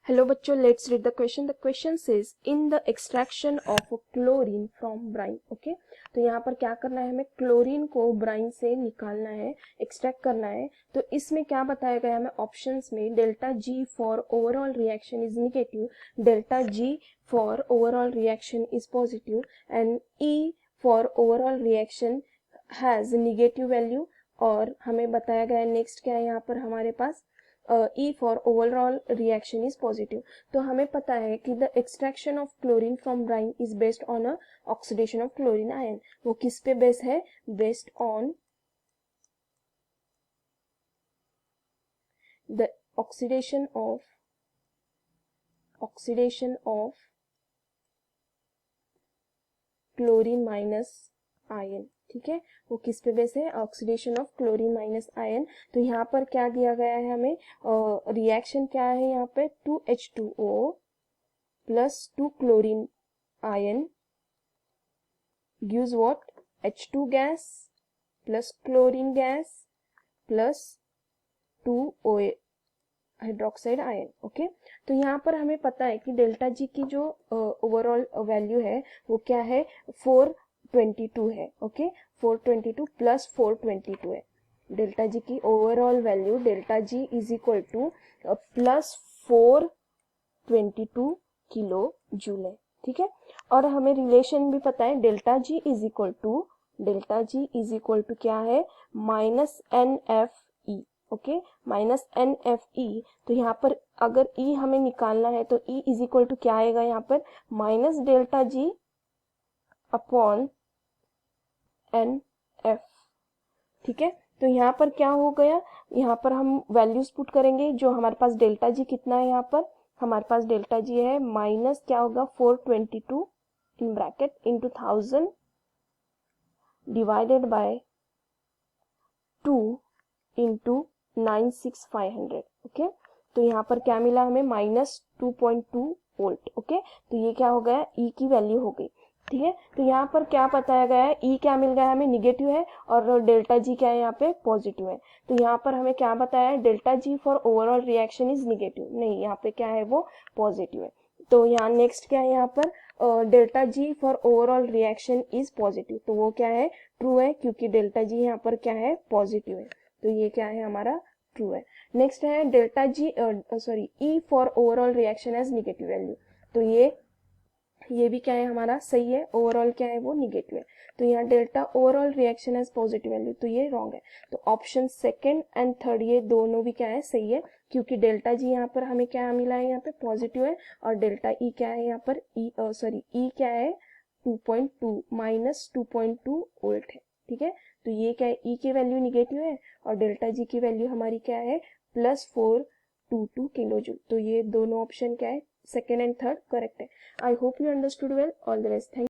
Hello बच्चों, let's read the question. The question says in the extraction of chlorine from brine. Okay, तो यहाँ पर क्या करना है, हमें क्लोरीन को ब्राइन से निकालना है, एक्सट्रैक्ट करना है. तो इसमें क्या बताया गया है हमें ऑप्शंस में, delta G for overall reaction is negative, delta G for overall reaction is positive and E for overall reaction has negative value. और हमें बताया गया है नेक्स्ट क्या है यहाँ पर हमारे पास, E for overall reaction is positive. तो हमें पता है कि the extraction of chlorine from brine is based on a oxidation of chlorine ion. वो किस पे बेस है, based on the oxidation of chlorine minus ion. ठीक है, वो किस पे बेस है, oxidation of chlorine minus ion. तो यहाँ पर क्या दिया गया है हमें, रिएक्शन क्या है यहाँ पे, 2H2O plus 2 chlorine ion gives what, H2 gas plus chlorine gas plus 2OA hydroxide ion. Okay, तो यहाँ पर हमें पता है कि डेल्टा जी की जो ओवरऑल वैल्यू है वो क्या है, 422 है. ओके, 422 प्लस 422 है. डेल्टा जी की overall value, delta G is equal to plus 422 kilo joule है. ठीक है, और हमें रिलेशन भी पता है, delta G is equal to क्या है, minus NFE. Okay, minus NFE. तो यहाँ पर अगर E हमें निकालना है तो E इज इक्वल टू क्या आएगा यहाँ पर, minus delta G upon NF. ठीक है, तो यहाँ पर क्या हो गया, यहाँ पर हम वैल्यूज पुट करेंगे. जो हमारे पास डेल्टा जी कितना है, यहाँ पर हमारे पास डेल्टा जी है माइनस क्या होगा, 422 in bracket into 1000 divided by 2 into 96500. Okay, तो यहाँ पर क्या मिला हमें, माइनस 2.2 वोल्ट. ओके, तो ये क्या हो गया, ई की वैल्यू हो गई. ठीक है, तो यहाँ पर क्या बताया गया है, ई क्या मिल गया हमें, निगेटिव है, और डेल्टा जी क्या है यहाँ पे, पॉजिटिव है. तो यहाँ पर हमें क्या बताया है, delta ji for overall reaction is negative, नहीं यहाँ पे क्या है वो पॉजिटिव है. तो यहाँ नेक्स्ट क्या है, यहाँ पर delta G for overall reaction is positive, तो वो क्या है, ट्रू है, क्योंकि डेल्टा जी यहाँ पर क्या है, पॉजिटिव है. तो ये क्या है हमारा, ट्रू है. नेक्स्ट है delta G E for overall reaction as negative value. तो ये भी क्या है हमारा, सही है, ओवरऑल क्या है वो निगेटिव है. तो यहाँ delta overall reaction as positive value, तो ये रॉन्ग है. तो ऑप्शन सेकंड एंड थर्ड ये दोनों भी क्या है, सही है, क्योंकि डेल्टा जी यहाँ पर हमें क्या मिला है, यहाँ पे पॉजिटिव है, और डेल्टा ई क्या है यहाँ पर, ई क्या है 2.2 माइनस 2.2 वोल्ट है. ठीक है, तो ये क्या है, ई की वैल्यू निगेटिव है और डेल्टा जी की वैल्यू हमारी क्या है, प्लस 422 किलो जूल. तो ये दोनों ऑप्शन क्या है, सेकेंड एंड थर्ड करेक्ट है. I hope you understood well. All the best. Thank